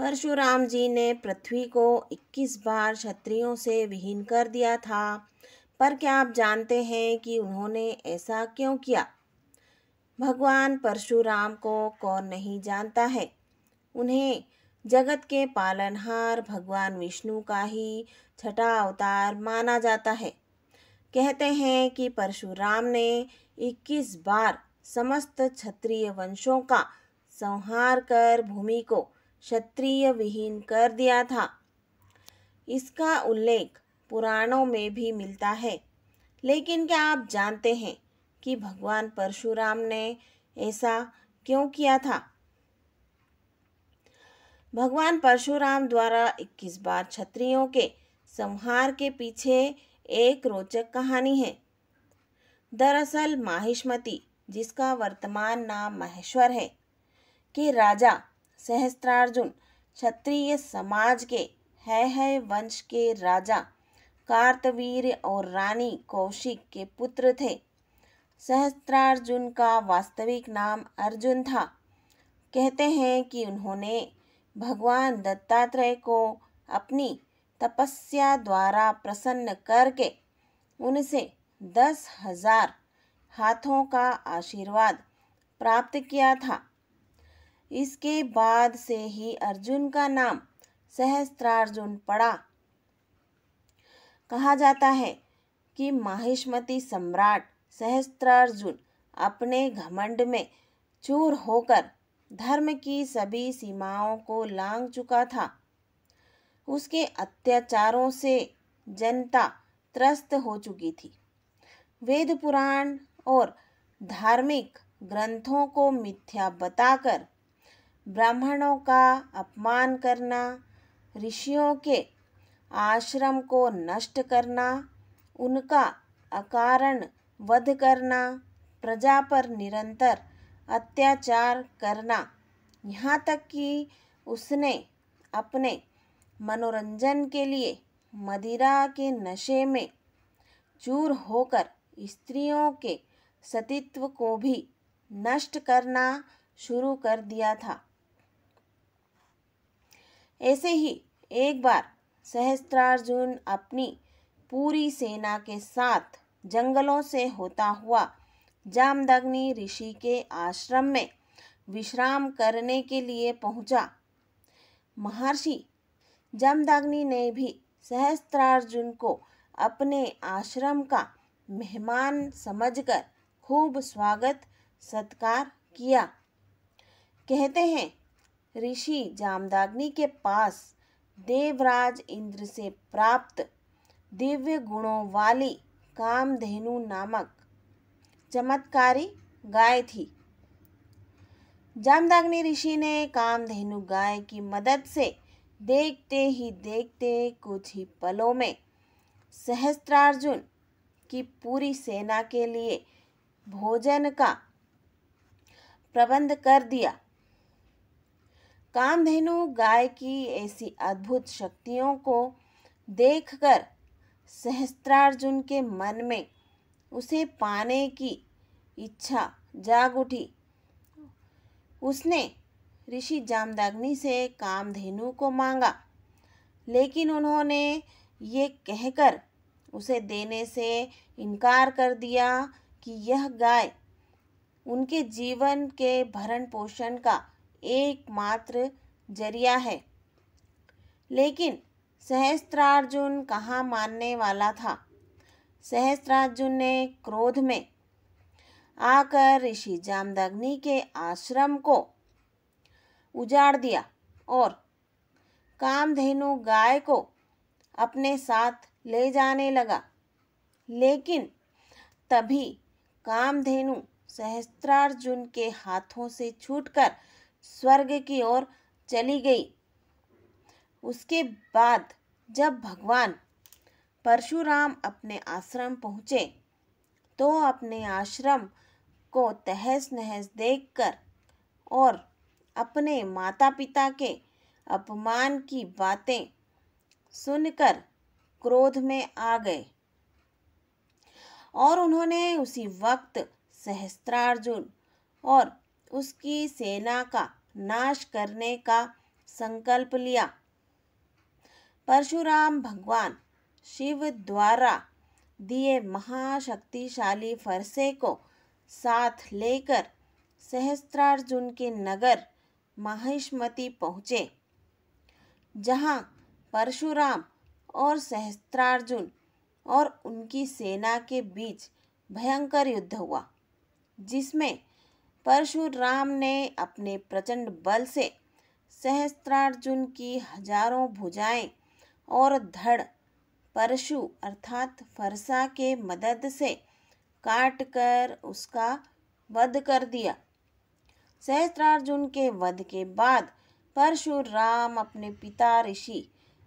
परशुराम जी ने पृथ्वी को 21 बार क्षत्रियों से विहीन कर दिया था। पर क्या आप जानते हैं कि उन्होंने ऐसा क्यों किया? भगवान परशुराम को कौन नहीं जानता है। उन्हें जगत के पालनहार भगवान विष्णु का ही छठा अवतार माना जाता है। कहते हैं कि परशुराम ने 21 बार समस्त क्षत्रिय वंशों का संहार कर भूमि को क्षत्रिय विहीन कर दिया था। इसका उल्लेख पुराणों में भी मिलता है। लेकिन क्या आप जानते हैं कि भगवान परशुराम ने ऐसा क्यों किया था? भगवान परशुराम द्वारा 21 बार क्षत्रियों के संहार के पीछे एक रोचक कहानी है। दरअसल माहिष्मति, जिसका वर्तमान नाम महेश्वर है, के राजा सहस्त्रार्जुन क्षत्रिय समाज के है वंश के राजा कार्तवीर्य और रानी कौशिक के पुत्र थे। सहस्त्रार्जुन का वास्तविक नाम अर्जुन था। कहते हैं कि उन्होंने भगवान दत्तात्रेय को अपनी तपस्या द्वारा प्रसन्न करके उनसे 10,000 हाथों का आशीर्वाद प्राप्त किया था। इसके बाद से ही अर्जुन का नाम सहस्त्रार्जुन पड़ा। कहा जाता है कि माहिष्मति सम्राट सहस्त्रार्जुन अपने घमंड में चूर होकर धर्म की सभी सीमाओं को लांघ चुका था। उसके अत्याचारों से जनता त्रस्त हो चुकी थी। वेद पुराण और धार्मिक ग्रंथों को मिथ्या बताकर ब्राह्मणों का अपमान करना, ऋषियों के आश्रम को नष्ट करना, उनका अकारण वध करना, प्रजा पर निरंतर अत्याचार करना, यहाँ तक कि उसने अपने मनोरंजन के लिए मदिरा के नशे में चूर होकर स्त्रियों के सतीत्व को भी नष्ट करना शुरू कर दिया था। ऐसे ही एक बार सहस्त्रार्जुन अपनी पूरी सेना के साथ जंगलों से होता हुआ जामदग्नि ऋषि के आश्रम में विश्राम करने के लिए पहुंचा। महर्षि जामदग्नि ने भी सहस्त्रार्जुन को अपने आश्रम का मेहमान समझकर खूब स्वागत सत्कार किया। कहते हैं ऋषि जामदग्नि के पास देवराज इंद्र से प्राप्त दिव्य गुणों वाली कामधेनु नामक चमत्कारी गाय थी। जामदग्नि ऋषि ने कामधेनु गाय की मदद से देखते ही देखते कुछ ही पलों में सहस्त्रार्जुन की पूरी सेना के लिए भोजन का प्रबंध कर दिया। कामधेनु गाय की ऐसी अद्भुत शक्तियों को देखकर सहस्त्रार्जुन के मन में उसे पाने की इच्छा जाग उठी। उसने ऋषि जामदग्नि से कामधेनु को मांगा, लेकिन उन्होंने ये कहकर उसे देने से इनकार कर दिया कि यह गाय उनके जीवन के भरण पोषण का एकमात्र जरिया है। लेकिन सहस्त्रार्जुन कहाँ मानने वाला था। सहस्त्रार्जुन ने क्रोध में आकर ऋषि जामदग्नि के आश्रम को उजाड़ दिया और कामधेनु गाय को अपने साथ ले जाने लगा। लेकिन तभी कामधेनु सहस्त्रार्जुन के हाथों से छूटकर स्वर्ग की ओर चली गई। उसके बाद जब भगवान परशुराम अपने आश्रम पहुँचे तो अपने आश्रम को तहस नहस देखकर और अपने माता पिता के अपमान की बातें सुनकर क्रोध में आ गए और उन्होंने उसी वक्त सहस्त्रार्जुन और उसकी सेना का नाश करने का संकल्प लिया। परशुराम भगवान शिव द्वारा दिए महाशक्तिशाली फरसे को साथ लेकर सहस्त्रार्जुन के नगर माहिष्मति पहुँचे, जहाँ परशुराम और सहस्त्रार्जुन और उनकी सेना के बीच भयंकर युद्ध हुआ, जिसमें परशुराम ने अपने प्रचंड बल से सहस्त्रार्जुन की हजारों भुजाएं और धड़ परशु अर्थात फरसा के मदद से काट कर उसका वध कर दिया। सहस्त्रार्जुन के वध के बाद परशुराम अपने पिता ऋषि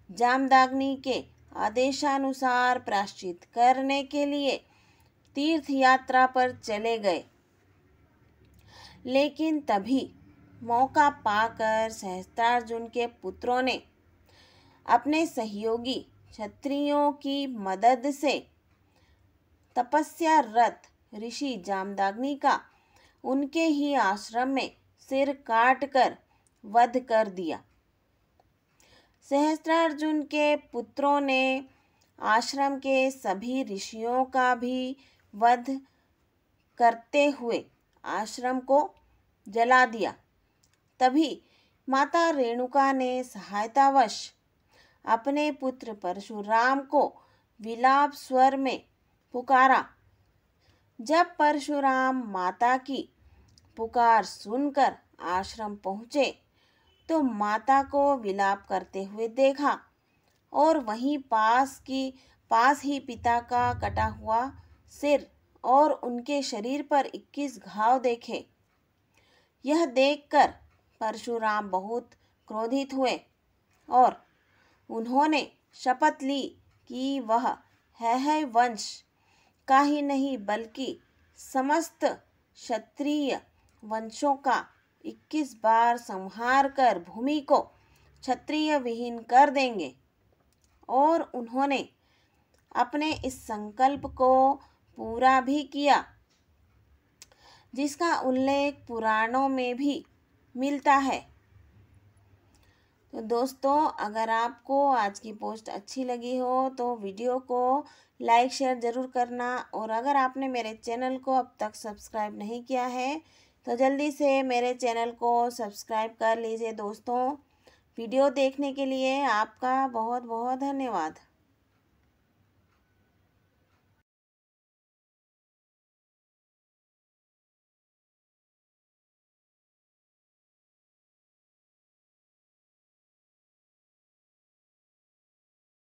जामदाग्नि के आदेशानुसार प्रायश्चित करने के लिए तीर्थ यात्रा पर चले गए। लेकिन तभी मौका पाकर सहस्त्रार्जुन के पुत्रों ने अपने सहयोगी क्षत्रियों की मदद से तपस्या रत ऋषि जामदाग्नि का उनके ही आश्रम में सिर काट कर वध कर दिया। सहस्त्रार्जुन के पुत्रों ने आश्रम के सभी ऋषियों का भी वध करते हुए आश्रम को जला दिया। तभी माता रेणुका ने सहायतावश अपने पुत्र परशुराम को विलाप स्वर में पुकारा। जब परशुराम माता की पुकार सुनकर आश्रम पहुँचे तो माता को विलाप करते हुए देखा और वहीं पास ही पिता का कटा हुआ सिर और उनके शरीर पर 21 घाव देखे। यह देखकर परशुराम बहुत क्रोधित हुए और उन्होंने शपथ ली कि वह है वंश का ही नहीं बल्कि समस्त क्षत्रिय वंशों का 21 बार संहार कर भूमि को क्षत्रिय विहीन कर देंगे। और उन्होंने अपने इस संकल्प को पूरा भी किया, जिसका उल्लेख पुराणों में भी मिलता है। तो दोस्तों, अगर आपको आज की पोस्ट अच्छी लगी हो तो वीडियो को लाइक शेयर ज़रूर करना, और अगर आपने मेरे चैनल को अब तक सब्सक्राइब नहीं किया है तो जल्दी से मेरे चैनल को सब्सक्राइब कर लीजिए। दोस्तों, वीडियो देखने के लिए आपका बहुत बहुत धन्यवाद।